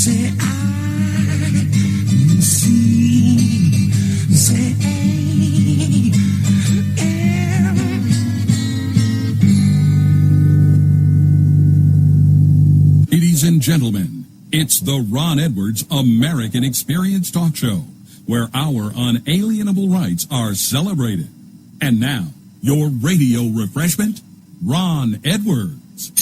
Say I see. Say Ladies and gentlemen, it's the Ron Edwards American Experience Talk Show, where our unalienable rights are celebrated. And now, your radio refreshment, Ron Edwards.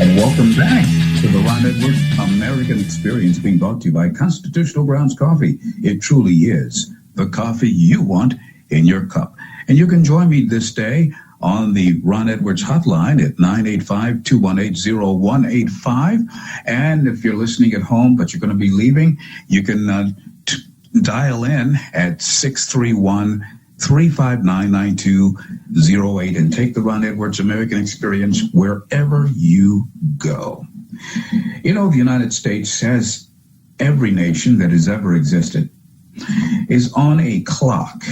And welcome back to the Ron Edwards American Experience, being brought to you by Constitutional Grounds Coffee. It truly is the coffee you want in your cup. And you can join me this day on the Ron Edwards hotline at 985-218-0185. And if you're listening at home, but you're going to be leaving, you can dial in at 631-359-9208 and take the Ron Edwards American Experience wherever you go. You know, the United States, as every nation that has ever existed, is on a clock.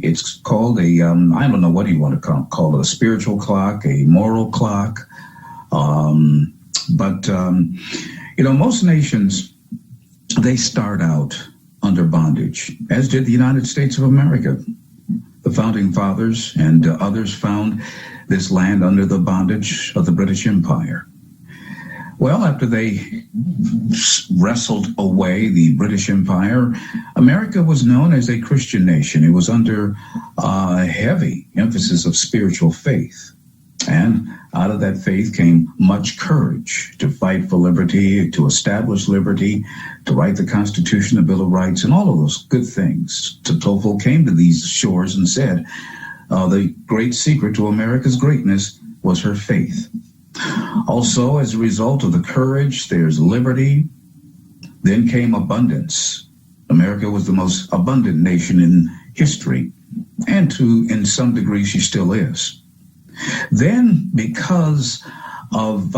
It's called a, I don't know what you want to call it, a spiritual clock, a moral clock. You know, most nations, they start out under bondage, as did the United States of America. The founding fathers and others found this land under the bondage of the British Empire. Well, after they wrestled away the British Empire, America was known as a Christian nation. It was under a heavy emphasis of spiritual faith. And out of that faith came much courage to fight for liberty, to establish liberty, to write the Constitution, the Bill of Rights, and all of those good things. Tocqueville came to these shores and said, the great secret to America's greatness was her faith. Also, as a result of the courage, there's liberty. Then came abundance. America was the most abundant nation in history, and in some degree, she still is. Then, because of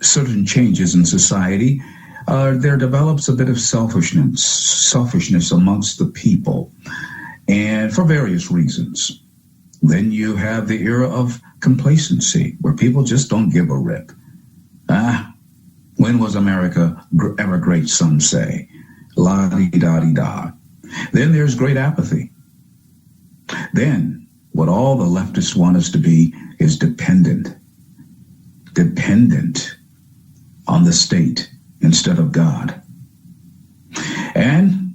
certain changes in society, there develops a bit of selfishness amongst the people, and for various reasons. Then you have the era of complacency, where people just don't give a rip. When was America ever great, some say? La-di-da-di-da. Then there's great apathy. Then, what all the leftists want us to be is dependent on the state instead of God. And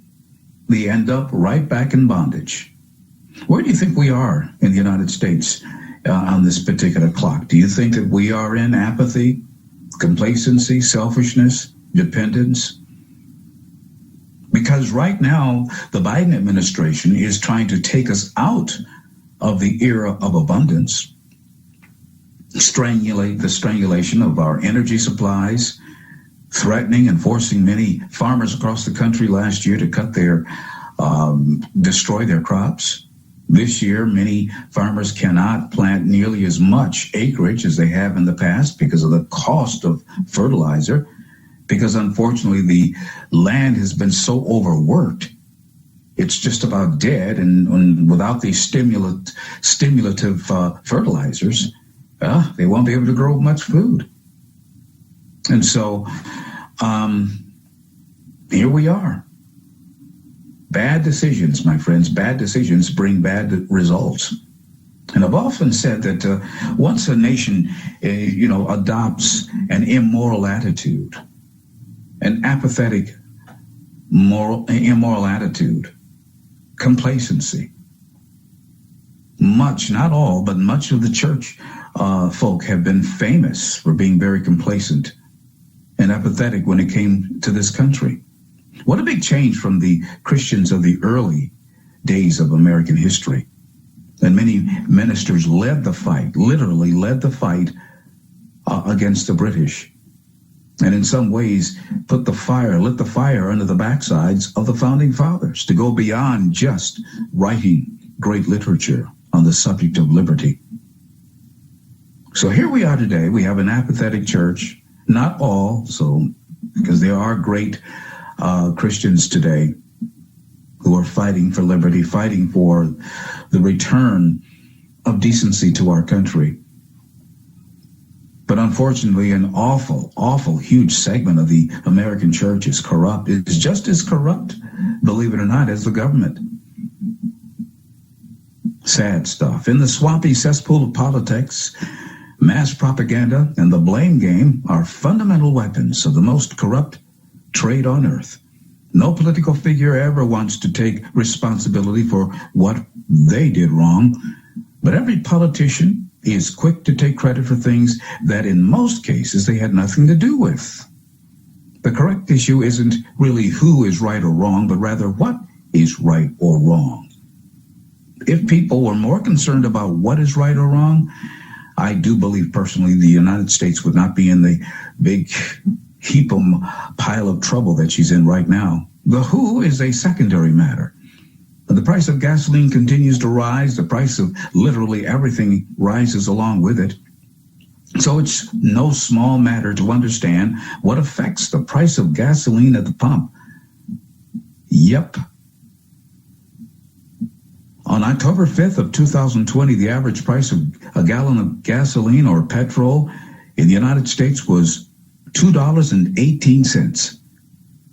they end up right back in bondage. Where do you think we are in the United States on this particular clock? Do you think that we are in apathy, complacency, selfishness, dependence? Because right now, the Biden administration is trying to take us out of the era of abundance, the strangulation of our energy supplies, threatening and forcing many farmers across the country last year to destroy their crops. This year, many farmers cannot plant nearly as much acreage as they have in the past because of the cost of fertilizer, because unfortunately the land has been so overworked. It's just about dead, and without these stimulative fertilizers, they won't be able to grow much food. And so here we are. Bad decisions, my friends, bad decisions bring bad results. And I've often said that once a nation, adopts an immoral attitude, an apathetic, immoral attitude, complacency. Much, not all, but much of the church folk have been famous for being very complacent and apathetic when it came to this country. What a big change from the Christians of the early days of American history. And many ministers led the fight, literally led the fight against the British. And in some ways, lit the fire under the backsides of the founding fathers to go beyond just writing great literature on the subject of liberty. So here we are today. We have an apathetic church. Not all, because there are great Christians today who are fighting for liberty, fighting for the return of decency to our country. But unfortunately, an awful, huge segment of the American church is corrupt. It's just as corrupt, believe it or not, as the government. Sad stuff. In the swampy cesspool of politics, mass propaganda and the blame game are fundamental weapons of the most corrupt trade on earth. No political figure ever wants to take responsibility for what they did wrong, but every politician is quick to take credit for things that in most cases they had nothing to do with. The correct issue isn't really who is right or wrong, but rather what is right or wrong. If people were more concerned about what is right or wrong, I do believe personally the United States would not be in the big heap-em pile of trouble that she's in right now. The who is a secondary matter. The price of gasoline continues to rise. The price of literally everything rises along with it. So it's no small matter to understand what affects the price of gasoline at the pump. Yep. On October 5th of 2020, the average price of a gallon of gasoline or petrol in the United States was $2.18.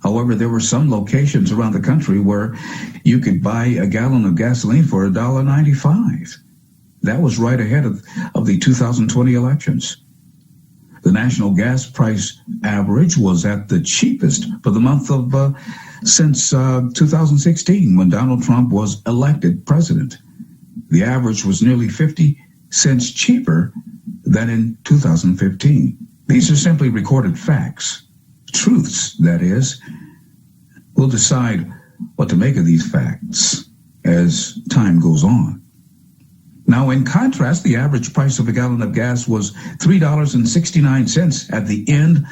However, there were some locations around the country where you could buy a gallon of gasoline for $1.95. That was right ahead of the 2020 elections. The national gas price average was at the cheapest for the month of since 2016, when Donald Trump was elected president. The average was nearly 50 cents cheaper than in 2015. These are simply recorded facts. Truths, that is. We'll decide what to make of these facts as time goes on. Now, in contrast, the average price of a gallon of gas was $3.69 at the end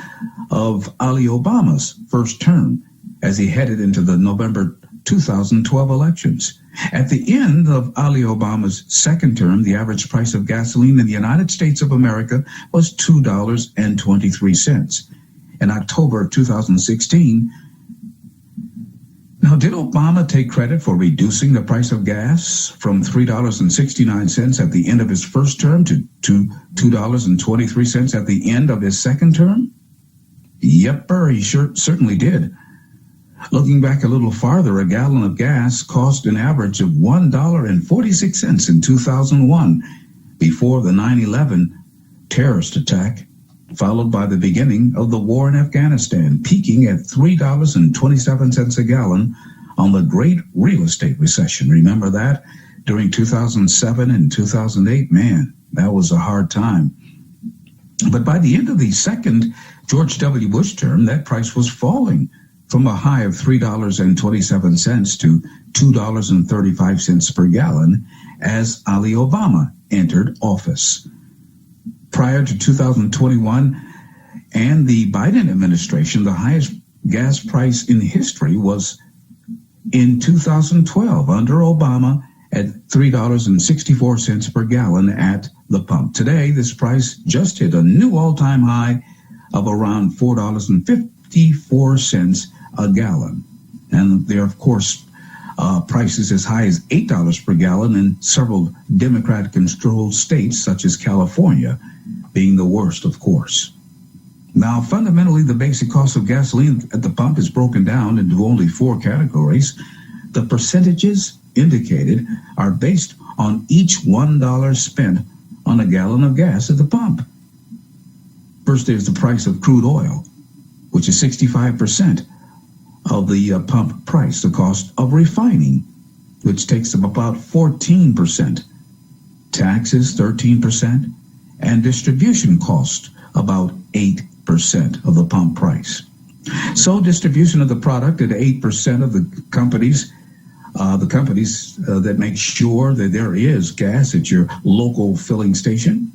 of Ali Obama's first term, as he headed into the November 2012 elections. At the end of Ali Obama's second term, the average price of gasoline in the United States of America was $2.23. In October of 2016. Now, did Obama take credit for reducing the price of gas from $3.69 at the end of his first term to $2.23 at the end of his second term? Yepper, he certainly did. Looking back a little farther, a gallon of gas cost an average of $1.46 in 2001, before the 9/11 terrorist attack, followed by the beginning of the war in Afghanistan, peaking at $3.27 a gallon on the great real estate recession. Remember that? During 2007 and 2008, man, that was a hard time. But by the end of the second George W. Bush term, that price was falling from a high of $3.27 to $2.35 per gallon as Ali Obama entered office. Prior to 2021 and the Biden administration, the highest gas price in history was in 2012 under Obama at $3.64 per gallon at the pump. Today, this price just hit a new all-time high of around $4.54 a gallon. And there, of course, prices as high as $8 per gallon in several Democratic-controlled states, such as California, being the worst, of course. Now, fundamentally, the basic cost of gasoline at the pump is broken down into only four categories. The percentages indicated are based on each $1 spent on a gallon of gas at the pump. First, there's the price of crude oil, which is 65% of the pump price. The cost of refining, which takes up about 14%. Taxes, 13%. And distribution cost, about 8% of the pump price. So distribution of the product at 8% of the companies that make sure that there is gas at your local filling station,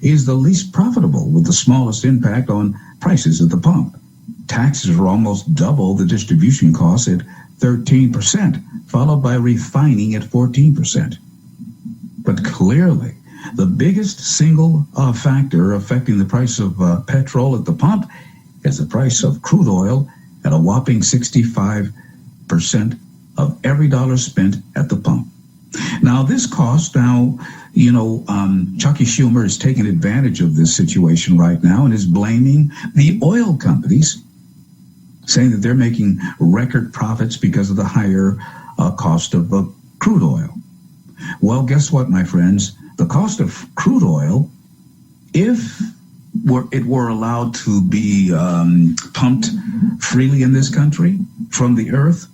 is the least profitable with the smallest impact on prices at the pump. Taxes are almost double the distribution costs at 13%, followed by refining at 14%. But clearly, the biggest single factor affecting the price of petrol at the pump is the price of crude oil at a whopping 65% of every dollar spent at the pump. Now, this cost, Chucky Schumer is taking advantage of this situation right now and is blaming the oil companies, saying that they're making record profits because of the higher cost of crude oil. Well, guess what, my friends? The cost of crude oil, if it were allowed to be pumped freely in this country from the earth,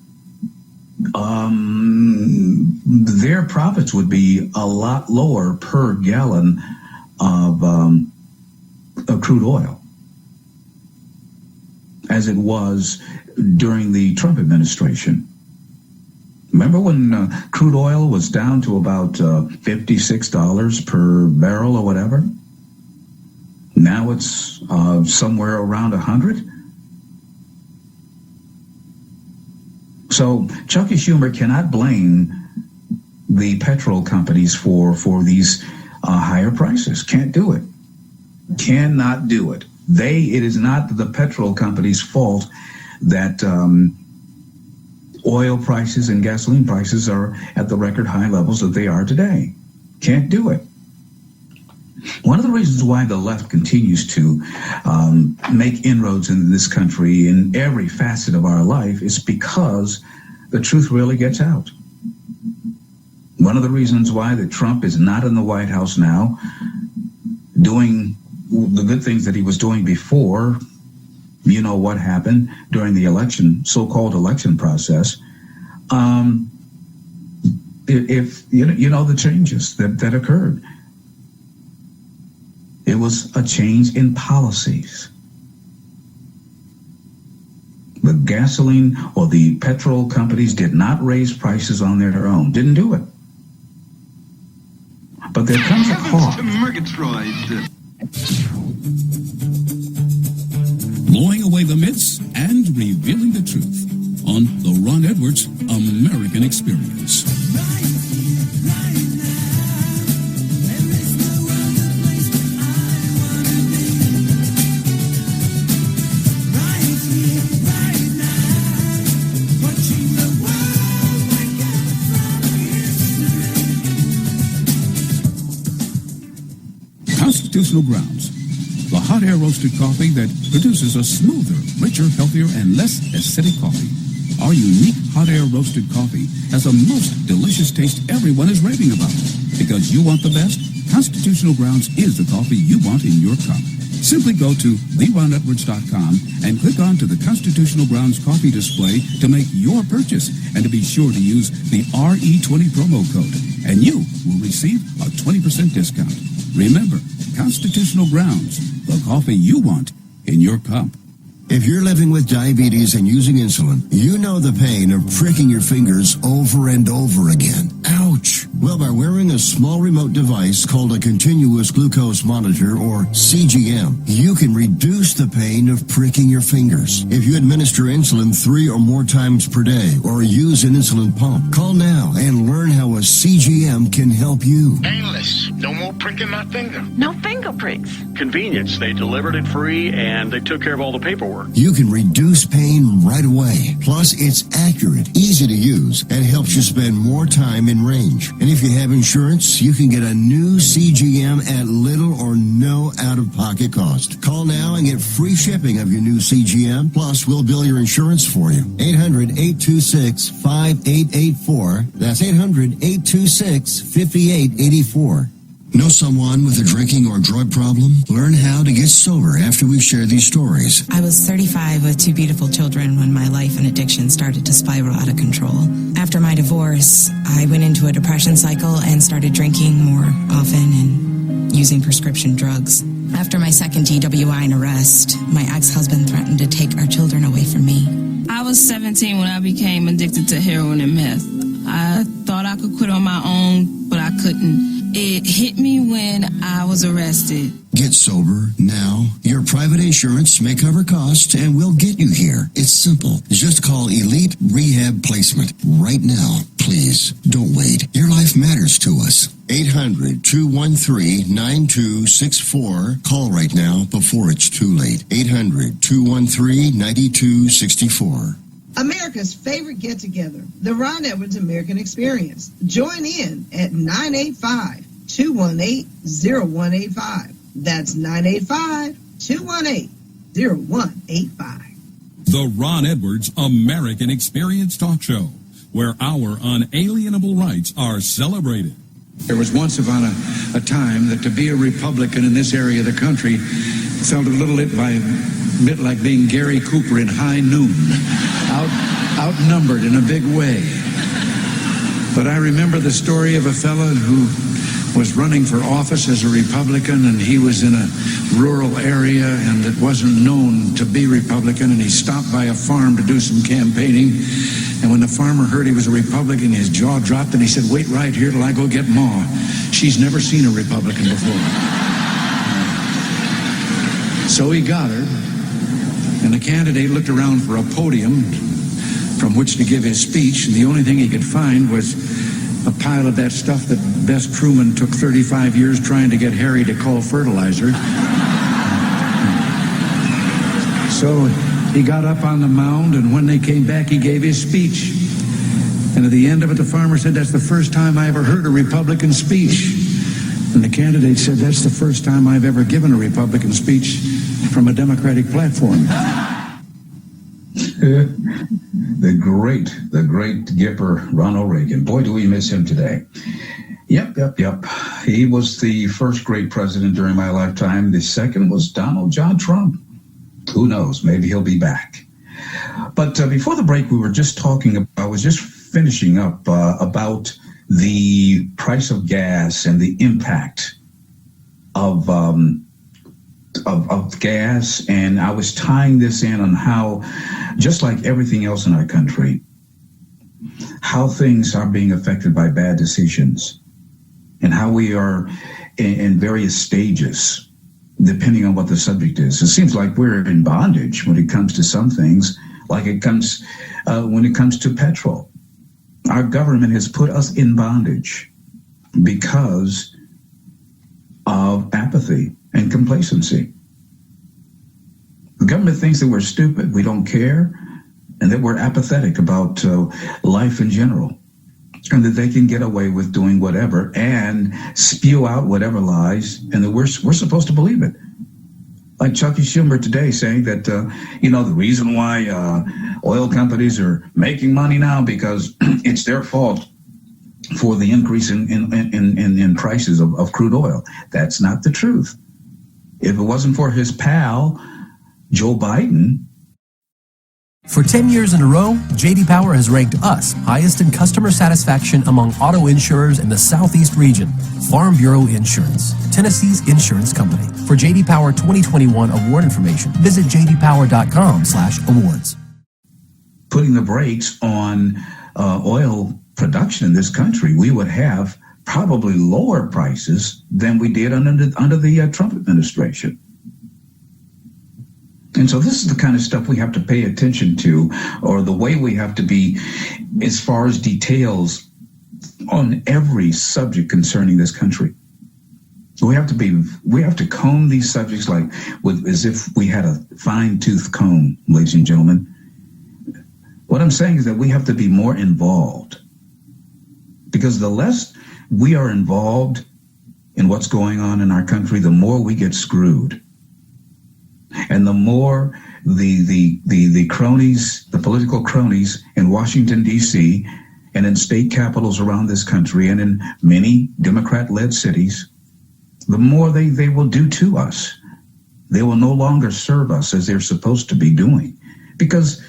their profits would be a lot lower per gallon of crude oil, as it was during the Trump administration. Remember when crude oil was down to about $56 per barrel or whatever? Now it's somewhere around 100. So Chucky Schumer cannot blame the petrol companies for these higher prices. Can't do it. Cannot do it. It is not the petrol companies' fault that oil prices and gasoline prices are at the record high levels that they are today. Can't do it. One of the reasons why the left continues to make inroads in this country in every facet of our life is because the truth really gets out. One of the reasons why that Trump is not in the White House now, doing the good things that he was doing before, you know what happened during the election, so-called election process. If you know the changes that occurred. It was a change in policies. The gasoline or the petrol companies did not raise prices on their own. Didn't do it. But there comes a cost. Blowing away the myths and revealing the truth on the Ron Edwards American Experience. Constitutional Grounds, the hot air roasted coffee that produces a smoother, richer, healthier, and less acidic coffee. Our unique hot air roasted coffee has the most delicious taste everyone is raving about. Because you want the best, Constitutional Grounds is the coffee you want in your cup. Simply go to theronedwards.com and click on to the Constitutional Grounds coffee display to make your purchase, and to be sure to use the RE20 promo code, and you will receive a 20% discount. Remember, Constitutional Grounds, the coffee you want in your cup. If you're living with diabetes and using insulin, you know the pain of pricking your fingers over and over again. Ouch! Well, by wearing a small remote device called a continuous glucose monitor, or CGM, you can reduce the pain of pricking your fingers. If you administer insulin 3 or more times per day or use an insulin pump, call now and learn how a CGM can help you. Painless. No more pricking my finger. No finger pricks. Convenience. They delivered it free and they took care of all the paperwork. You can reduce pain right away. Plus, it's accurate, easy to use, and helps you spend more time in range. And if you have insurance, you can get a new CGM at little or no out-of-pocket cost. Call now and get free shipping of your new CGM. Plus, we'll bill your insurance for you. 800-826-5884. That's 800-826-5884. Know someone with a drinking or drug problem? Learn how to get sober after we share these stories. I was 35 with 2 beautiful children when my life and addiction started to spiral out of control. After my divorce, I went into a depression cycle and started drinking more often and using prescription drugs. After my second DWI and arrest, my ex-husband threatened to take our children away from me. I was 17 when I became addicted to heroin and meth. I thought I could quit on my own, but I couldn't. It hit me when I was arrested. Get sober now. Your private insurance may cover costs and we'll get you here. It's simple. Just call Elite Rehab Placement right now. Please don't wait. Your life matters to us. 800-213-9264. Call right now before it's too late. 800-213-9264. America's favorite get-together, the Ron Edwards American Experience. Join in at 985-218-0185. That's 985-218-0185. The Ron Edwards American Experience Talk Show, where our unalienable rights are celebrated. There was once upon a time that to be a Republican in this area of the country felt a little bit like being Gary Cooper in High Noon, outnumbered in a big way. But I remember the story of a fella who was running for office as a Republican, and he was in a rural area and it wasn't known to be Republican, and he stopped by a farm to do some campaigning. And when the farmer heard he was a Republican, his jaw dropped and he said, "Wait right here till I go get Ma. She's never seen a Republican before." So he got her, and the candidate looked around for a podium from which to give his speech, and the only thing he could find was a pile of that stuff that Bess Truman took 35 years trying to get Harry to call fertilizer. So he got up on the mound, and when they came back, he gave his speech. And at the end of it, the farmer said, "That's the first time I ever heard a Republican speech." And the candidate said, "That's the first time I've ever given a Republican speech from a Democratic platform." The great Gipper Ronald Reagan. Boy, do we miss him today. Yep. He was the first great president during my lifetime. The second was Donald John Trump. Who knows? Maybe he'll be back. But before the break, I was just finishing up about the price of gas and the impact of gas, and I was tying this in on how, just like everything else in our country, how things are being affected by bad decisions, and how we are in various stages, depending on what the subject is. It seems like we're in bondage when it comes to some things, like when it comes to petrol. Our government has put us in bondage because of apathy and complacency. The government thinks that we're stupid, we don't care, and that we're apathetic about life in general, and that they can get away with doing whatever and spew out whatever lies, and that we're supposed to believe it. Like Chucky Schumer today saying that, the reason why oil companies are making money now because it's their fault for the increase in prices of crude oil. That's not the truth. If it wasn't for his pal, Joe Biden. For 10 years in a row, J.D. Power has ranked us highest in customer satisfaction among auto insurers in the Southeast region. Farm Bureau Insurance, Tennessee's insurance company. For J.D. Power 2021 award information, visit jdpower.com/awards. Putting the brakes on oil production in this country, we would have probably lower prices than we did under the Trump administration. And so this is the kind of stuff we have to pay attention to, or the way we have to be as far as details on every subject concerning this country. We have to comb these subjects as if we had a fine-tooth comb, ladies and gentlemen. What I'm saying is that we have to be more involved, because the less we are involved in what's going on in our country, the more we get screwed. And the more the cronies, the political cronies in Washington, D.C., and in state capitals around this country, and in many Democrat-led cities, the more they will do to us. They will no longer serve us as they're supposed to be doing. Because,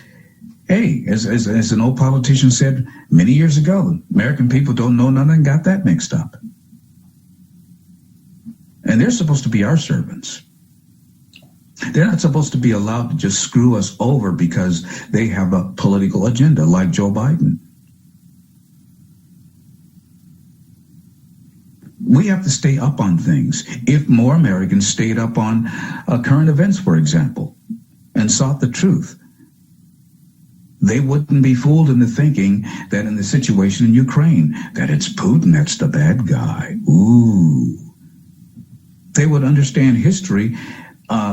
hey, as an old politician said many years ago, the American people don't know nothing and got that mixed up. And they're supposed to be our servants. They're not supposed to be allowed to just screw us over because they have a political agenda like Joe Biden. We have to stay up on things. If more Americans stayed up on current events, for example, and sought the truth, they wouldn't be fooled into thinking that in the situation in Ukraine, that it's Putin that's the bad guy. Ooh. They would understand history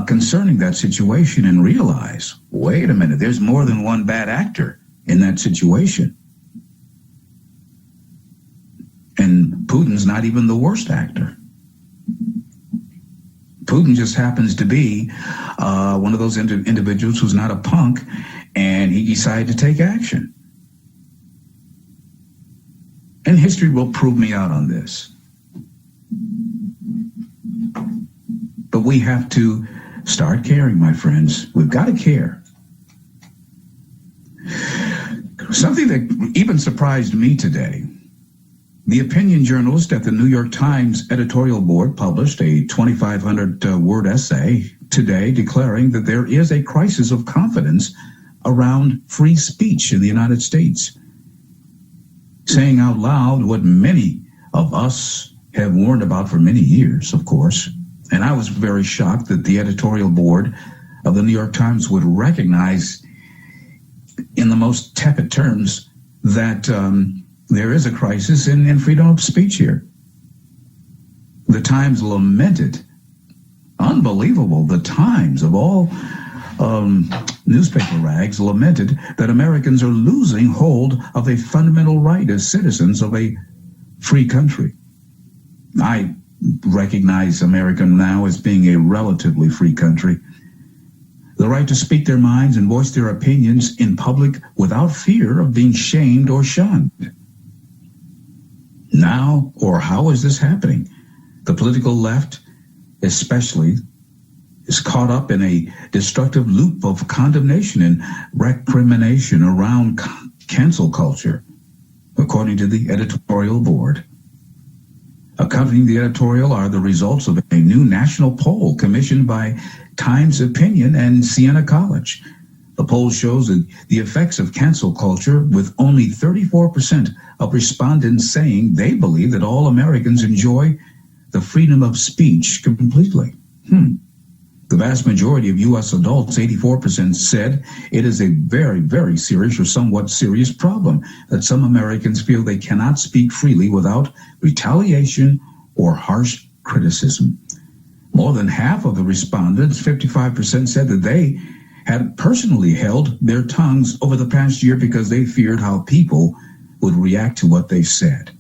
concerning that situation and realize, wait a minute, there's more than one bad actor in that situation. And Putin's not even the worst actor. Putin just happens to be one of those individuals who's not a punk, and he decided to take action. And history will prove me out on this. But we have to start caring, my friends. We've got to care. Something that even surprised me today. The opinion journalist at the New York Times editorial board published a 2,500-word essay today declaring that there is a crisis of confidence around free speech in the United States, saying out loud what many of us have warned about for many years, of course. And I was very shocked that the editorial board of the New York Times would recognize in the most tepid terms that there is a crisis in freedom of speech here. The Times lamented, unbelievable, the Times of all newspaper rags lamented that Americans are losing hold of a fundamental right as citizens of a free country. I recognize America now as being a relatively free country. The right to speak their minds and voice their opinions in public without fear of being shamed or shunned. Now, or how is this happening? The political left, especially, is caught up in a destructive loop of condemnation and recrimination around cancel culture, according to the editorial board. Accompanying the editorial are the results of a new national poll commissioned by Times Opinion and Siena College. The poll shows the effects of cancel culture, with only 34% of respondents saying they believe that all Americans enjoy the freedom of speech completely. The vast majority of U.S. adults, 84%, said it is a very, very serious or somewhat serious problem that some Americans feel they cannot speak freely without retaliation or harsh criticism. More than half of the respondents, 55%, said that they had personally held their tongues over the past year because they feared how people would react to what they said.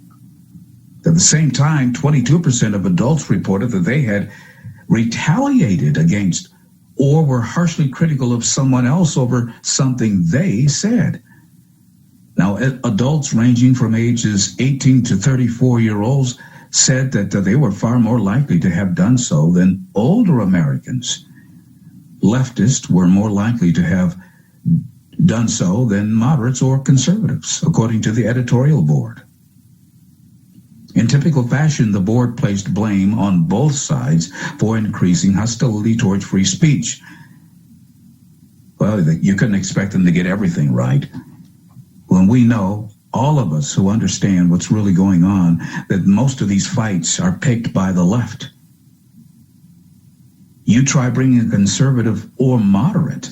At the same time, 22% of adults reported that they had retaliated against or were harshly critical of someone else over something they said. Now, adults ranging from ages 18 to 34-year-olds said that they were far more likely to have done so than older Americans. Leftists were more likely to have done so than moderates or conservatives, according to the editorial board. In typical fashion, the board placed blame on both sides for increasing hostility towards free speech. Well, you couldn't expect them to get everything right. When we know, all of us who understand what's really going on, that most of these fights are picked by the left. You try bringing a conservative or moderate,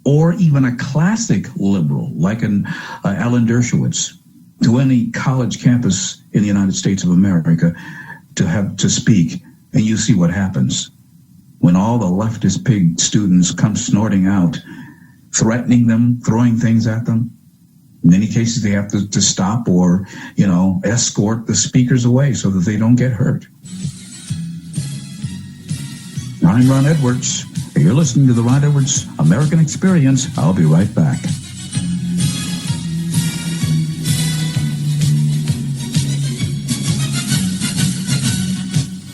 or even a classic liberal like an Alan Dershowitz, to any college campus in the United States of America to speak, and you see what happens when all the leftist pig students come snorting out, threatening them, throwing things at them. In many cases, they have to stop or, escort the speakers away so that they don't get hurt. I'm Ron Edwards. You're listening to the Ron Edwards American Experience. I'll be right back.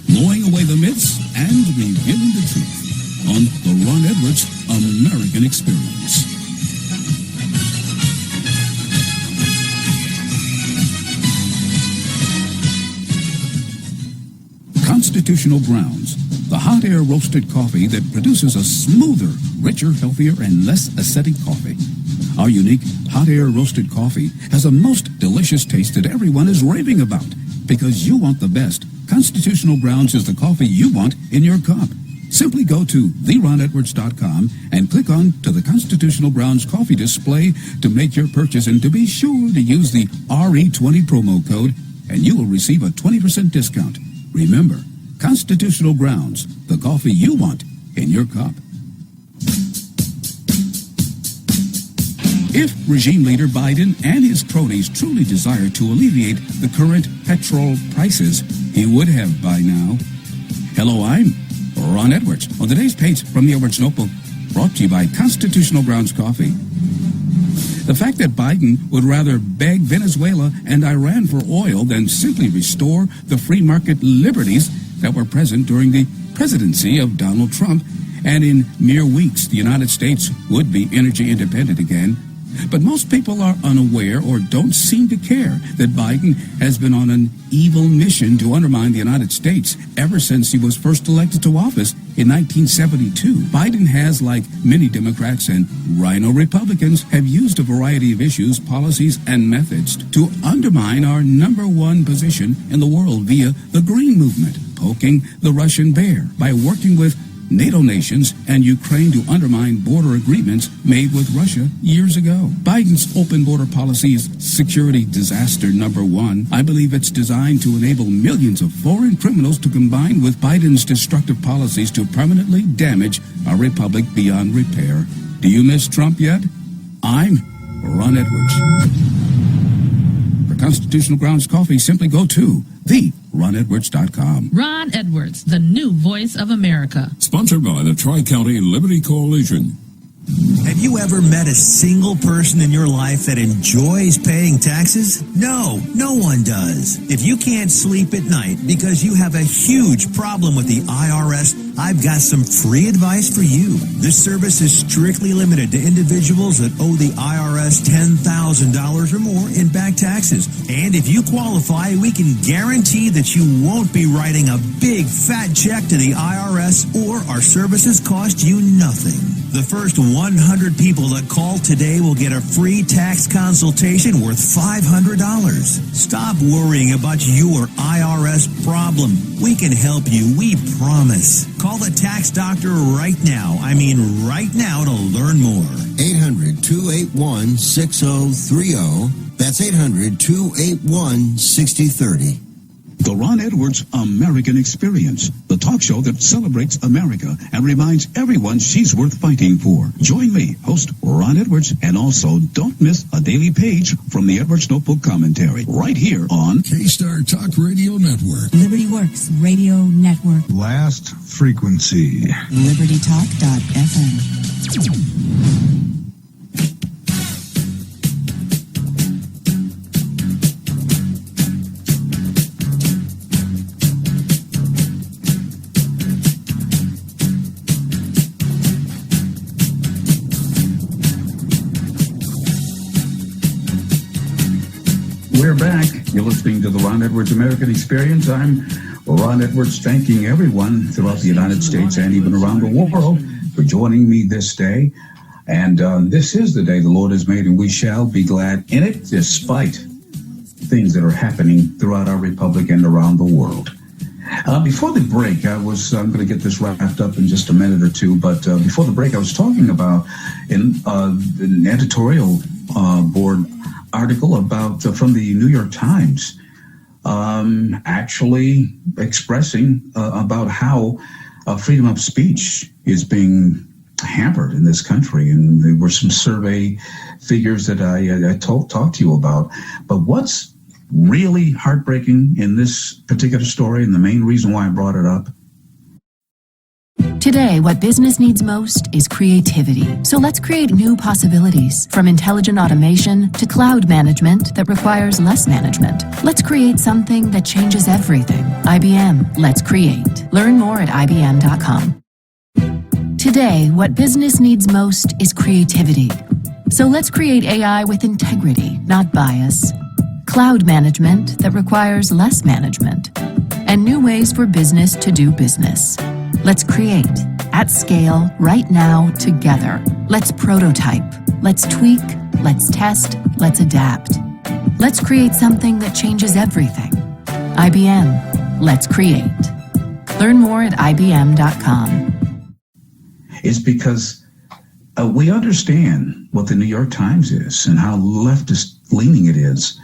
Blowing away the myths and revealing the truth on the Ron Edwards American Experience. Constitutional Grounds, the hot air roasted coffee that produces a smoother, richer, healthier, and less acidic coffee. Our unique hot air roasted coffee has a most delicious taste that everyone is raving about, because you want the best Constitutional Grounds is the coffee you want in your cup. Simply go to theronedwards.com and click on to the Constitutional Grounds coffee display to make your purchase, and to be sure to use the RE20 promo code and you will receive a 20% discount. Remember, Constitutional Grounds, the coffee you want in your cup. If regime leader Biden and his cronies truly desire to alleviate the current petrol prices, he would have by now. Hello, I'm Ron Edwards. On today's page from the Edwards Notebook, brought to you by Constitutional Grounds Coffee. The fact that Biden would rather beg Venezuela and Iran for oil than simply restore the free market liberties that were present during the presidency of Donald Trump, and in mere weeks the United States would be energy independent again. But most people are unaware or don't seem to care that Biden has been on an evil mission to undermine the United States ever since he was first elected to office in 1972. Biden has, like many Democrats and rhino Republicans, have used a variety of issues, policies, and methods to undermine our number one position in the world via the Green Movement, poking the Russian bear by working with NATO nations and Ukraine to undermine border agreements made with Russia years ago. Biden's open border policy is security disaster number one. I believe it's designed to enable millions of foreign criminals to combine with Biden's destructive policies to permanently damage our republic beyond repair. Do you miss Trump yet? I'm Ron Edwards. For Constitutional Grounds Coffee, simply go to theronedwards.com. Ron Edwards, the new voice of America. Sponsored by the Tri-County Liberty Coalition. Have you ever met a single person in your life that enjoys paying taxes? No, no one does. If you can't sleep at night because you have a huge problem with the IRS, I've got some free advice for you. This service is strictly limited to individuals that owe the IRS $10,000 or more in back taxes. And if you qualify, we can guarantee that you won't be writing a big fat check to the IRS, or our services cost you nothing. The first 100 people that call today will get a free tax consultation worth $500. Stop worrying about your IRS problem. We can help you, we promise. Call the tax doctor right now. I mean right now, to learn more. 800-281-6030. That's 800-281-6030. The Ron Edwards American Experience, the talk show that celebrates America and reminds everyone she's worth fighting for. Join me, host Ron Edwards, and also don't miss a daily page from the Edwards Notebook Commentary right here on K-Star Talk Radio Network. Liberty Works Radio Network. Last frequency. LibertyTalk.fm. We're back. You're listening to the Ron Edwards American Experience. I'm Ron Edwards, thanking everyone throughout the United States and even around the world for joining me this day. And this is the day the Lord has made, and we shall be glad in it, despite things that are happening throughout our republic and around the world. Before the break, I'm going to get this wrapped up in just a minute or two, but before the break, I was talking about an editorial board article about from the New York Times, actually expressing about how freedom of speech is being hampered in this country, and there were some survey figures that I talked to you about. But what's really heartbreaking in this particular story, and the main reason why I brought it up. Today, what business needs most is creativity. So let's create new possibilities, from intelligent automation to cloud management that requires less management. Let's create something that changes everything. IBM, let's create. Learn more at IBM.com. Today, what business needs most is creativity. So let's create AI with integrity, not bias. Cloud management that requires less management. And new ways for business to do business. Let's create, at scale, right now, together. Let's prototype. Let's tweak. Let's test. Let's adapt. Let's create something that changes everything. IBM, Let's create. Learn more at IBM.com. It's because we understand what the New York Times is and how leftist leaning it is.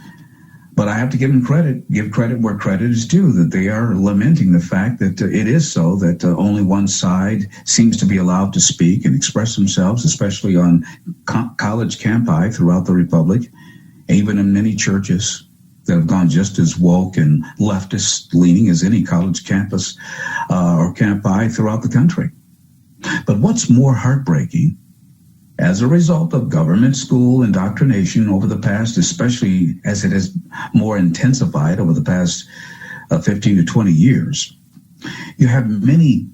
But I have to give credit where credit is due, that they are lamenting the fact that it is so, that only one side seems to be allowed to speak and express themselves, especially on college campi throughout the Republic, even in many churches that have gone just as woke and leftist leaning as any college campus or campi throughout the country. But what's more heartbreaking, as a result of government school indoctrination over the past, especially as it has more intensified over the past 15 to 20 years, you have many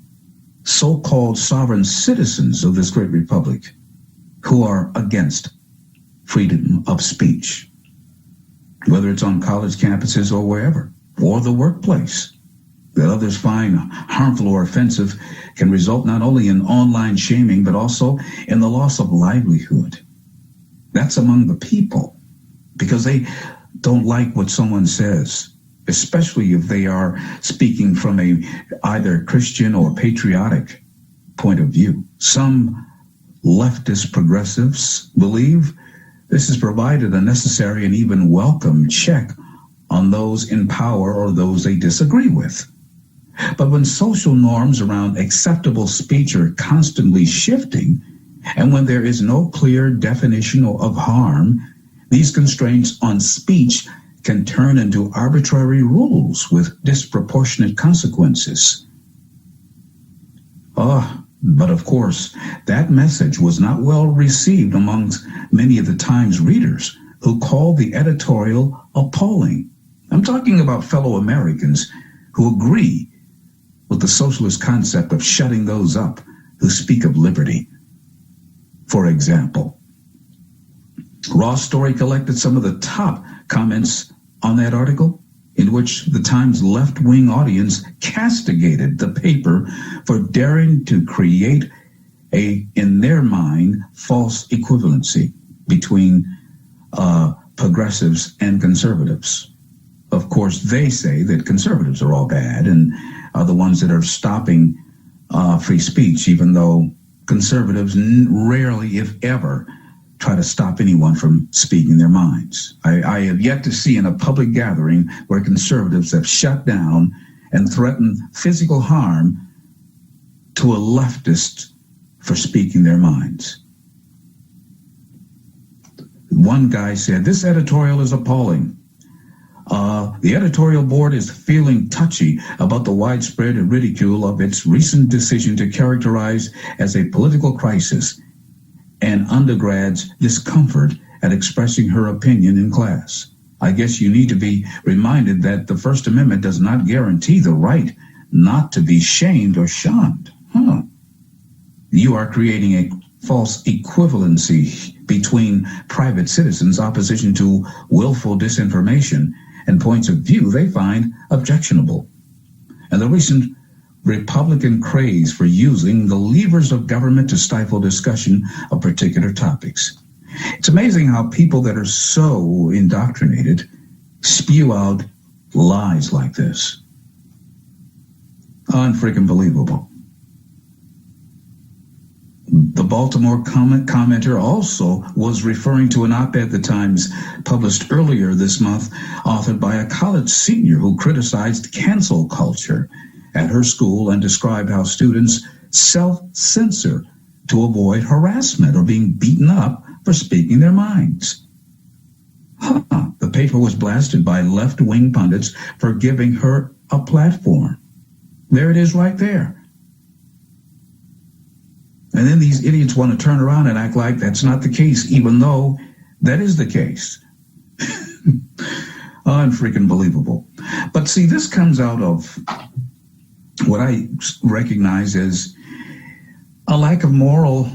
so-called sovereign citizens of this great republic who are against freedom of speech, whether it's on college campuses or wherever, or the workplace, that others find harmful or offensive, can result not only in online shaming, but also in the loss of livelihood. That's among the people, because they don't like what someone says, especially if they are speaking from a either Christian or patriotic point of view. Some leftist progressives believe this has provided a necessary and even welcome check on those in power or those they disagree with. But when social norms around acceptable speech are constantly shifting, and when there is no clear definition of harm, these constraints on speech can turn into arbitrary rules with disproportionate consequences. But of course, that message was not well received amongst many of the Times readers, who called the editorial appalling. I'm talking about fellow Americans who agree with the socialist concept of shutting those up who speak of liberty. For example, Raw Story collected some of the top comments on that article, in which the Times left-wing audience castigated the paper for daring to create in their mind, false equivalency between progressives and conservatives. Of course, they say that conservatives are all bad and are the ones that are stopping free speech, even though conservatives rarely, if ever, try to stop anyone from speaking their minds. I have yet to see in a public gathering where conservatives have shut down and threatened physical harm to a leftist for speaking their minds. One guy said, "This editorial is appalling. The editorial board is feeling touchy about the widespread ridicule of its recent decision to characterize as a political crisis and undergrads' discomfort at expressing her opinion in class. I guess you need to be reminded that the First Amendment does not guarantee the right not to be shamed or shunned." You are creating a false equivalency between private citizens' opposition to willful disinformation and points of view they find objectionable. And the recent Republican craze for using the levers of government to stifle discussion of particular topics. It's amazing how people that are so indoctrinated spew out lies like this. Unfreaking believable. The Baltimore commenter also was referring to an op-ed the Times published earlier this month, authored by a college senior who criticized cancel culture at her school and described how students self-censor to avoid harassment or being beaten up for speaking their minds. The paper was blasted by left-wing pundits for giving her a platform. There it is right there. And then these idiots want to turn around and act like that's not the case, even though that is the case. Unfreaking believable. But see, this comes out of what I recognize as a lack of moral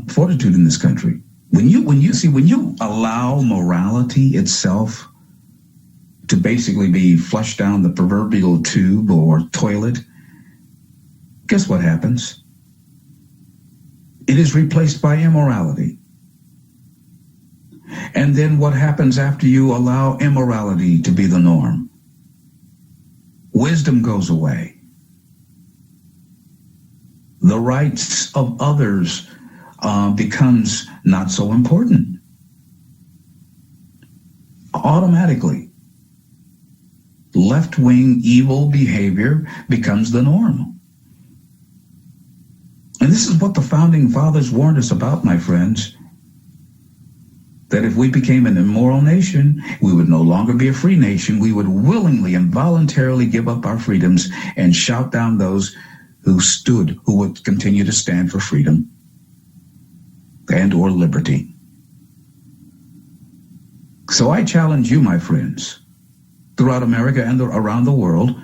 fortitude in this country. When you allow morality itself to basically be flushed down the proverbial tube or toilet, guess what happens? It is replaced by immorality. And then what happens after you allow immorality to be the norm? Wisdom goes away. The rights of others becomes not so important. Automatically, left-wing evil behavior becomes the norm. And this is what the Founding Fathers warned us about, my friends. That if we became an immoral nation, we would no longer be a free nation. We would willingly and voluntarily give up our freedoms and shout down those who would continue to stand for freedom and or liberty. So I challenge you, my friends, throughout America and around the world,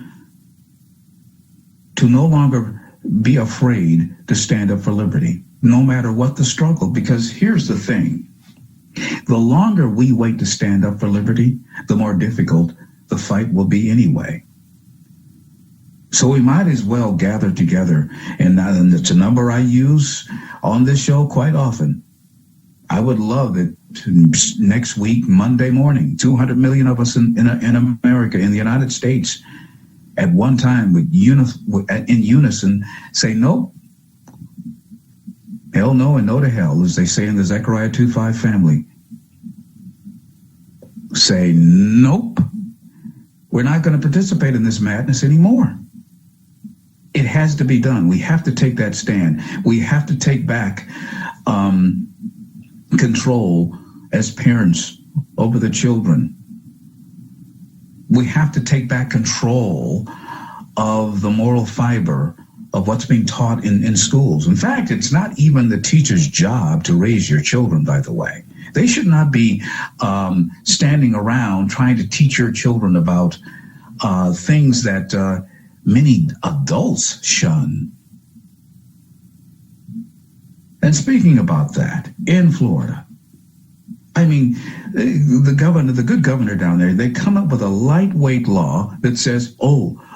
to no longer be afraid to stand up for liberty, no matter what the struggle. Because here's the thing. The longer we wait to stand up for liberty, the more difficult the fight will be anyway. So we might as well gather together, and it's a number I use on this show quite often. I would love it next week, Monday morning, 200 million of us in America, in the United States, at one time in unison say, nope, hell no and no to hell, as they say in the Zechariah 2:5 family. Say, nope, we're not going to participate in this madness anymore. It has to be done. We have to take that stand. We have to take back control as parents over the children. We have to take back control of the moral fiber of what's being taught in schools. In fact, it's not even the teacher's job to raise your children, by the way. They should not be standing around trying to teach your children about things that many adults shun. And speaking about that, in Florida, I mean, the good governor down there, they come up with a lightweight law that says,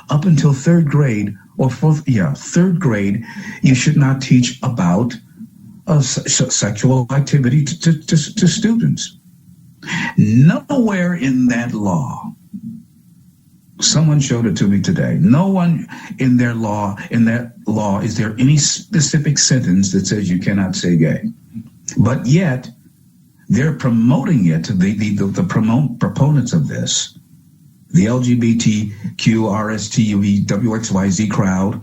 up until third grade, third grade, you should not teach about sexual activity to students. Nowhere in that law, someone showed it to me today, no one in that law, is there any specific sentence that says you cannot say gay. But yet, they're promoting it, the proponents of this, the LGBTQ, RSTUV, WXYZ crowd,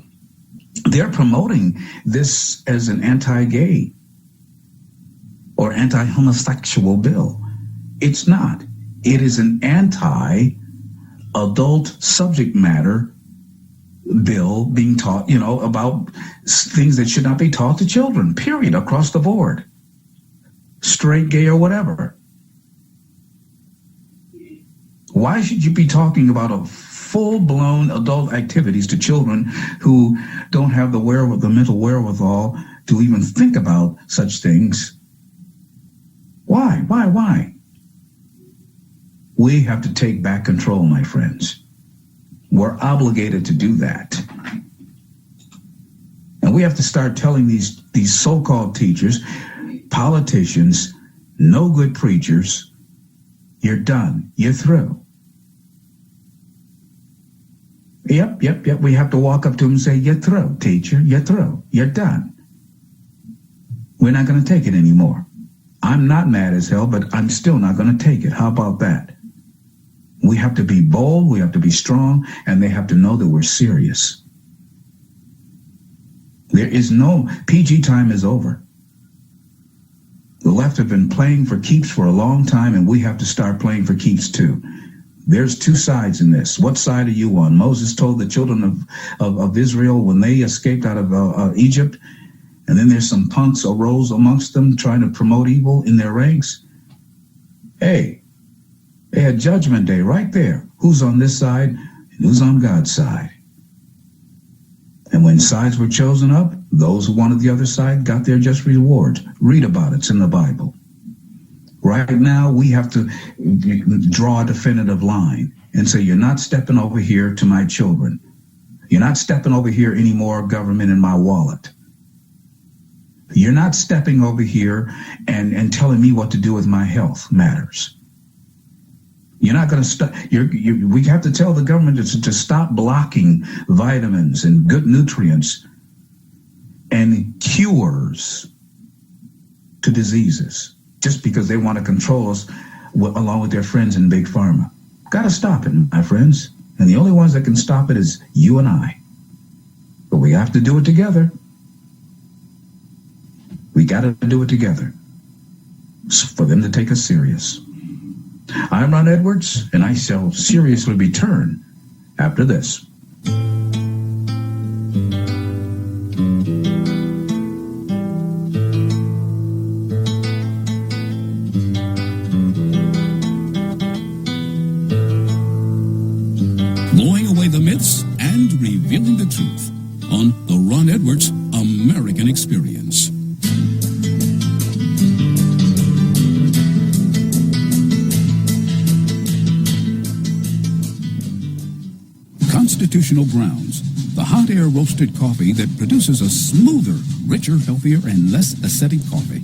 they're promoting this as an anti-gay or anti-homosexual bill. It's not. It is an anti-adult subject matter bill being taught, about things that should not be taught to children, period, across the board. Straight, gay, or whatever. Why should you be talking about a full-blown adult activities to children who don't have the mental wherewithal to even think about such things? Why? We have to take back control, my friends. We're obligated to do that. And we have to start telling these so-called teachers, politicians, no good preachers, you're done. You're through. Yep. We have to walk up to them and say, you're through, teacher. You're through. You're done. We're not going to take it anymore. I'm not mad as hell, but I'm still not going to take it. How about that? We have to be bold. We have to be strong. And they have to know that we're serious. There is no PG time is over. The left have been playing for keeps for a long time, and we have to start playing for keeps too. There's two sides in this. What side are you on? Moses told the children of Israel when they escaped out of Egypt, and then there's some punks arose amongst them trying to promote evil in their ranks. Hey, they had Judgment Day right there. Who's on this side and who's on God's side? And when sides were chosen up, those who wanted the other side got their just rewards. Read about it. It's in the Bible. Right now, we have to draw a definitive line and say, you're not stepping over here to my children. You're not stepping over here anymore, government, in my wallet. You're not stepping over here and telling me what to do with my health matters. You're not going to stop. We have to tell the government to stop blocking vitamins and good nutrients and cures to diseases just because they want to control us along with their friends in Big Pharma. Got to stop it, my friends. And the only ones that can stop it is you and I. But we have to do it together. We got to do it together for them to take us serious. I'm Ron Edwards, and I shall seriously return after this. Blowing away the myths and revealing the truth on the Ron Edwards American Experience. Constitutional Grounds, the hot air roasted coffee that produces a smoother, richer, healthier, and less acidic coffee.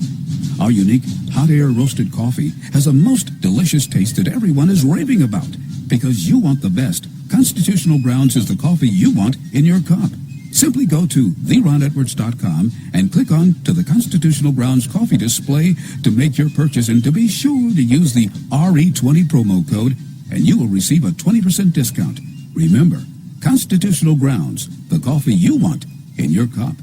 Our unique hot air roasted coffee has a most delicious taste that everyone is raving about. Because you want the best, Constitutional Grounds is the coffee you want in your cup. Simply go to theronedwards.com and click on to the Constitutional Grounds coffee display to make your purchase, and to be sure to use the RE20 promo code and you will receive a 20% discount. Remember, Constitutional Grounds, the coffee you want in your cup.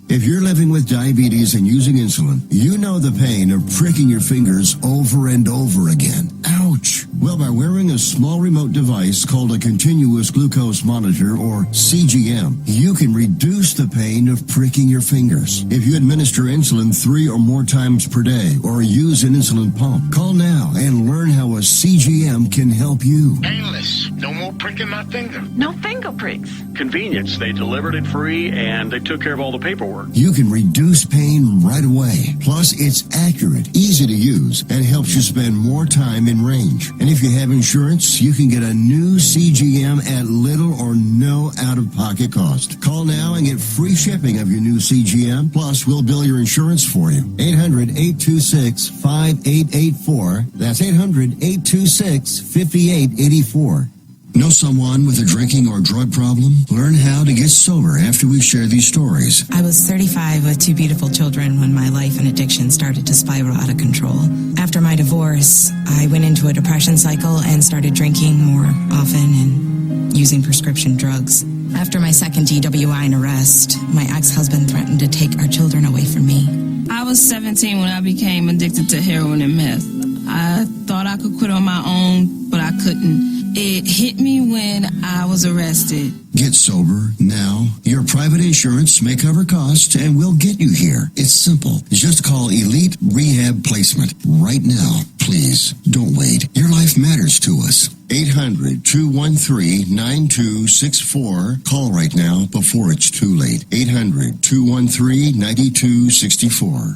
If you're living with diabetes and using insulin, you know the pain of pricking your fingers over and over again. Ouch! Well, by wearing a small remote device called a continuous glucose monitor, or CGM, you can reduce the pain of pricking your fingers. If you administer insulin 3 or more times per day or use an insulin pump, call now and learn how a CGM can help you. Painless. No more pricking my finger. No finger pricks. Convenience. They delivered it free, and they took care of all the paperwork. You can reduce pain right away. Plus, it's accurate, easy to use, and helps you spend more time in range. And if you have insurance, you can get a new CGM at little or no out-of-pocket cost. Call now and get free shipping of your new CGM. Plus, we'll bill your insurance for you. 800-826-5884. That's 800-826-5884. Know someone with a drinking or drug problem? Learn how to get sober after we share these stories. I was 35 with 2 beautiful children when my life and addiction started to spiral out of control. After my divorce, I went into a depression cycle and started drinking more often and using prescription drugs. After my second DWI and arrest, my ex-husband threatened to take our children away from me. I was 17 when I became addicted to heroin and meth. I thought I could quit on my own, but I couldn't. It hit me when I was arrested. Get sober now. Your private insurance may cover costs, and we'll get you here. It's simple. Just call Elite Rehab Placement right now. Please, don't wait. Your life matters to us. 800-213-9264. Call right now before it's too late. 800-213-9264.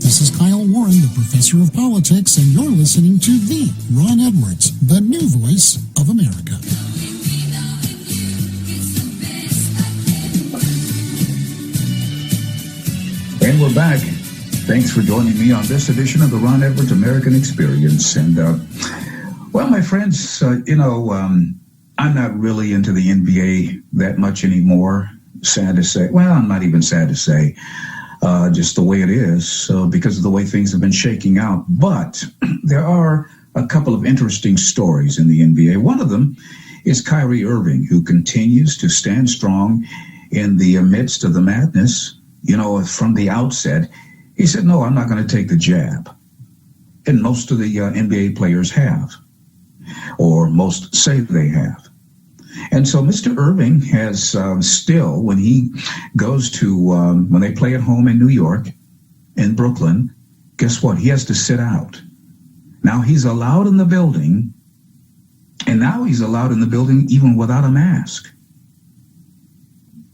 This is Kyle Warren, the professor of politics, and you're listening to the Ron Edwards, the new voice of America. And we're back. Thanks for joining me on this edition of the Ron Edwards American Experience. And, well, my friends, I'm not really into the NBA that much anymore, sad to say. Well, I'm not even sad to say. Just the way it is, because of the way things have been shaking out. But there are a couple of interesting stories in the NBA. One of them is Kyrie Irving, who continues to stand strong in the midst of the madness. From the outset, he said, no, I'm not going to take the jab. And most of the NBA players have, or most say they have. And so Mr. Irving has still, when he goes to, when they play at home in New York, in Brooklyn, guess what? He has to sit out. Now he's allowed in the building, and now he's allowed in the building even without a mask,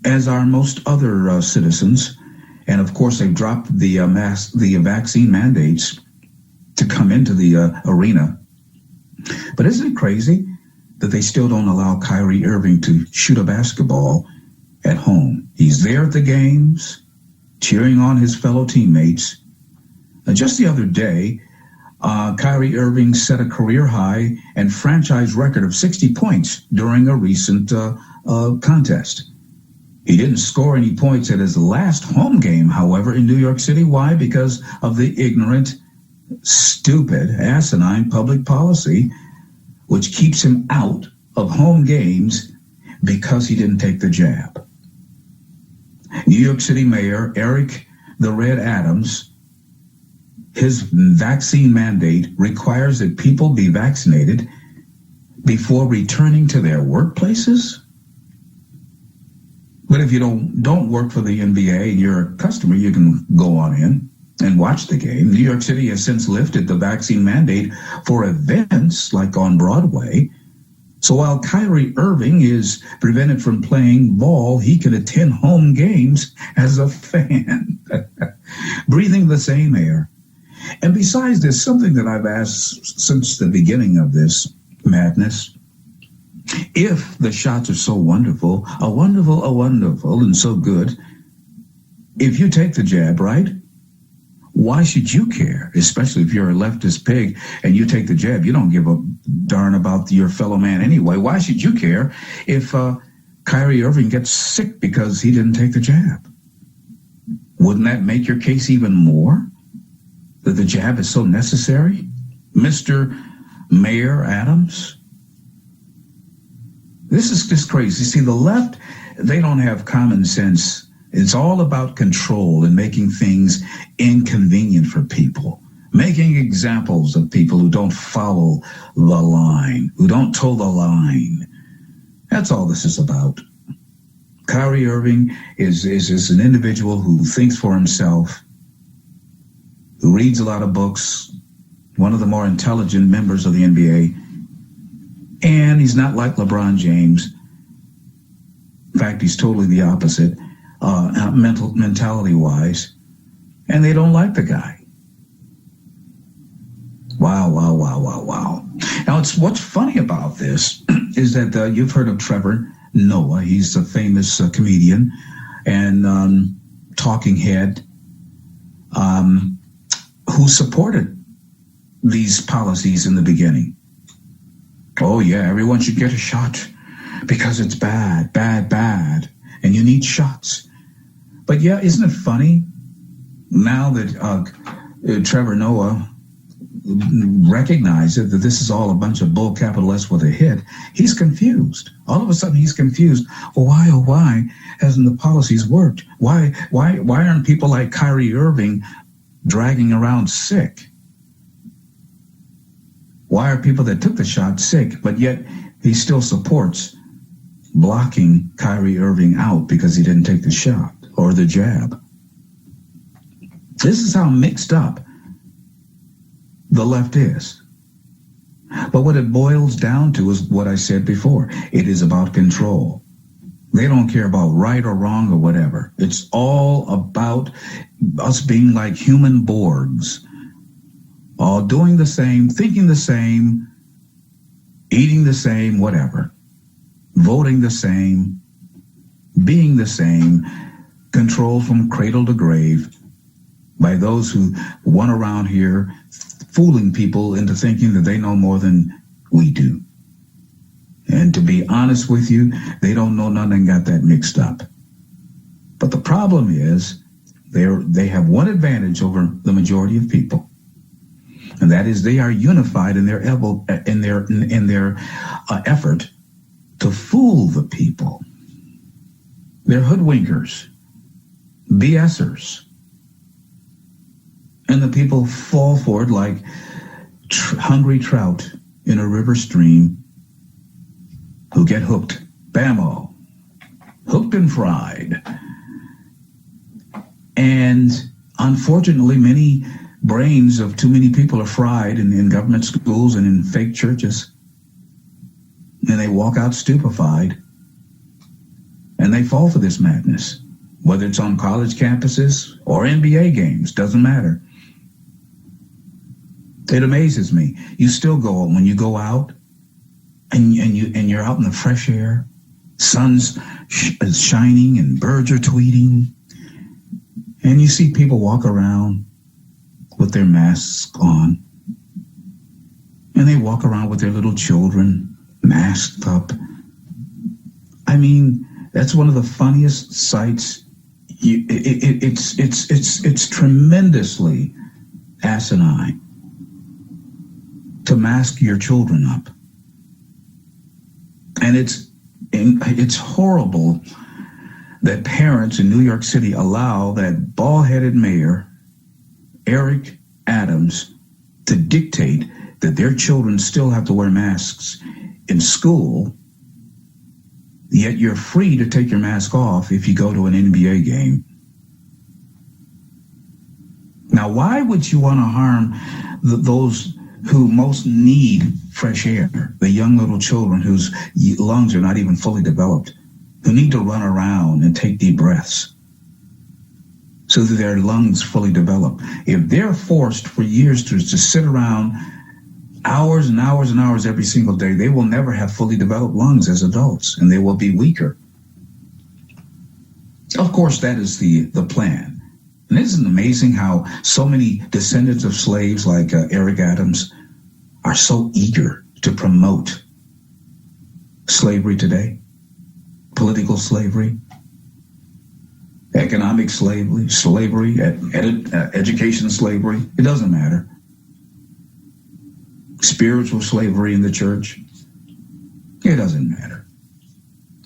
as are most other citizens. And of course, they've dropped the vaccine mandates to come into the arena. But isn't it crazy that they still don't allow Kyrie Irving to shoot a basketball at home? He's there at the games, cheering on his fellow teammates. Just the other day, Kyrie Irving set a career high and franchise record of 60 points during a recent contest. He didn't score any points at his last home game, however, in New York City. Why? Because of the ignorant, stupid, asinine public policy, which keeps him out of home games because he didn't take the jab. New York City Mayor Eric the Red Adams, his vaccine mandate requires that people be vaccinated before returning to their workplaces. But if you don't work for the NBA and you're a customer, you can go on in and watch the game. New York City has since lifted the vaccine mandate for events like on Broadway. So while Kyrie Irving is prevented from playing ball, he can attend home games as a fan, breathing the same air. And besides this, something that I've asked since the beginning of this madness, if the shots are so wonderful, and so good, if you take the jab, right? Why should you care? Especially if you're a leftist pig and you take the jab, you don't give a darn about your fellow man anyway. Why should you care if Kyrie Irving gets sick because he didn't take the jab? Wouldn't that make your case even more? That the jab is so necessary? Mr. Mayor Adams? This is just crazy. See, the left, they don't have common sense. It's all about control and making things inconvenient for people, making examples of people who don't follow the line, who don't toe the line. That's all this is about. Kyrie Irving is an individual who thinks for himself, who reads a lot of books, one of the more intelligent members of the NBA, and he's not like LeBron James. In fact, he's totally the opposite. Mentality-wise, and they don't like the guy. Wow. Now, what's funny about this is that you've heard of Trevor Noah. He's a famous comedian and talking head who supported these policies in the beginning. Oh, yeah, everyone should get a shot because it's bad, and you need shots. But yeah, isn't it funny now that Trevor Noah recognizes that this is all a bunch of bull capital S with a hit, he's confused. All of a sudden he's confused. Well, why hasn't the policies worked? Why aren't people like Kyrie Irving dragging around sick? Why are people that took the shot sick, but yet he still supports blocking Kyrie Irving out because he didn't take the shot or the jab? This is how mixed up the left is. But what it boils down to is what I said before. It is about control. They don't care about right or wrong or whatever. It's all about us being like human Borgs, all doing the same, thinking the same, eating the same, whatever, voting the same, being the same, controlled from cradle to grave by those who run around here fooling people into thinking that they know more than we do. And to be honest with you, they don't know nothing and got that mixed up. But the problem is they have one advantage over the majority of people, and that is they are unified in their effort to fool the people. They're hoodwinkers, BSers. And the people fall for it like hungry trout in a river stream who get hooked. Bammo. Hooked and fried. And unfortunately, many brains of too many people are fried in government schools and in fake churches. And they walk out stupefied. And they fall for this madness. Whether it's on college campuses or NBA games, doesn't matter. It amazes me. You still go when you go out and you're out in the fresh air, sun's shining and birds are tweeting, and you see people walk around with their masks on, And they walk around with their little children, masked up. I mean, that's one of the funniest sights. It's tremendously asinine to mask your children up. And it's horrible that parents in New York City allow that bald-headed mayor, Eric Adams, to dictate that their children still have to wear masks in school, yet you're free to take your mask off if you go to an NBA game. Now, why would you want to harm those who most need fresh air, the young little children whose lungs are not even fully developed, who need to run around and take deep breaths so that their lungs fully develop? If they're forced for years to sit around hours and hours and hours every single day, they will never have fully developed lungs as adults, and they will be weaker. Of course, that is the plan. And isn't it amazing how so many descendants of slaves like Eric Adams are so eager to promote slavery today? Political slavery, economic slavery, education slavery, it doesn't matter. Spiritual slavery in the church, it doesn't matter.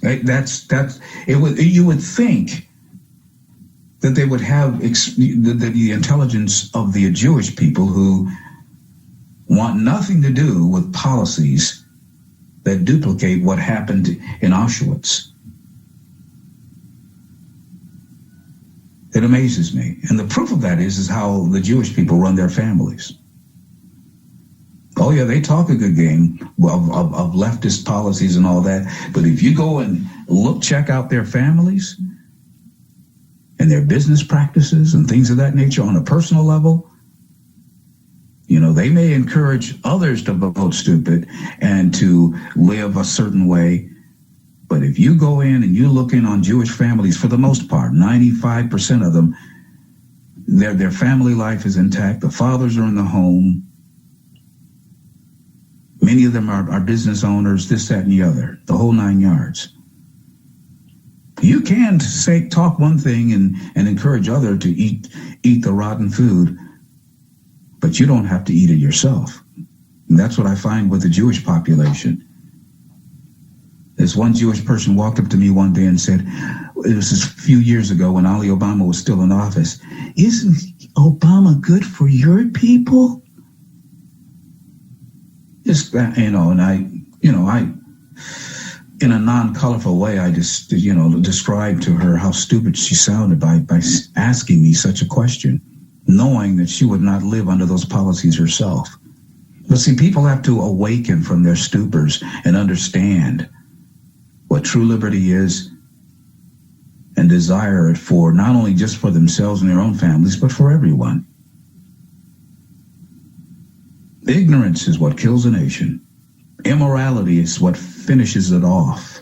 You would think that they would have the intelligence of the Jewish people who want nothing to do with policies that duplicate what happened in Auschwitz. It amazes me. And the proof of that is how the Jewish people run their families. Oh, yeah, they talk a good game of leftist policies and all that. But if you go and check out their families and their business practices and things of that nature on a personal level, you know, they may encourage others to vote stupid and to live a certain way. But if you go in and you look in on Jewish families, for the most part, 95% of them, their family life is intact. The fathers are in the home. Many of them are business owners, this, that, and the other, the whole 9 yards. You can talk one thing and encourage others to eat the rotten food, but you don't have to eat it yourself. And that's what I find with the Jewish population. This one Jewish person walked up to me one day and said, it was a few years ago when Ali Obama was still in office, "Isn't Obama good for your people?" And I, in a non-colorful way, I just, described to her how stupid she sounded by asking me such a question, knowing that she would not live under those policies herself. But see, people have to awaken from their stupors and understand what true liberty is and desire it for not only just for themselves and their own families, but for everyone. Ignorance is what kills a nation. Immorality is what finishes it off.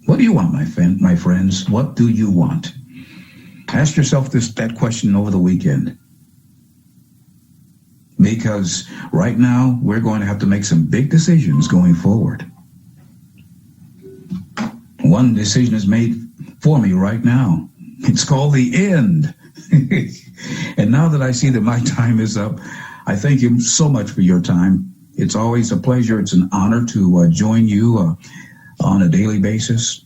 What do you want, my friends? What do you want? Ask yourself that question over the weekend. Because right now, we're going to have to make some big decisions going forward. One decision is made for me right now. It's called the end. And now that I see that my time is up, I thank you so much for your time. It's always a pleasure. It's an honor to join you on a daily basis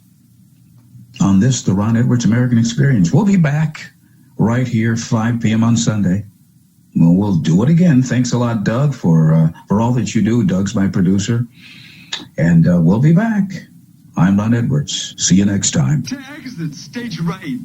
on this, the Ron Edwards American Experience. We'll be back right here, 5 p.m. on Sunday. Well, we'll do it again. Thanks a lot, Doug, for all that you do. Doug's my producer. And we'll be back. I'm Ron Edwards. See you next time. To exit stage right.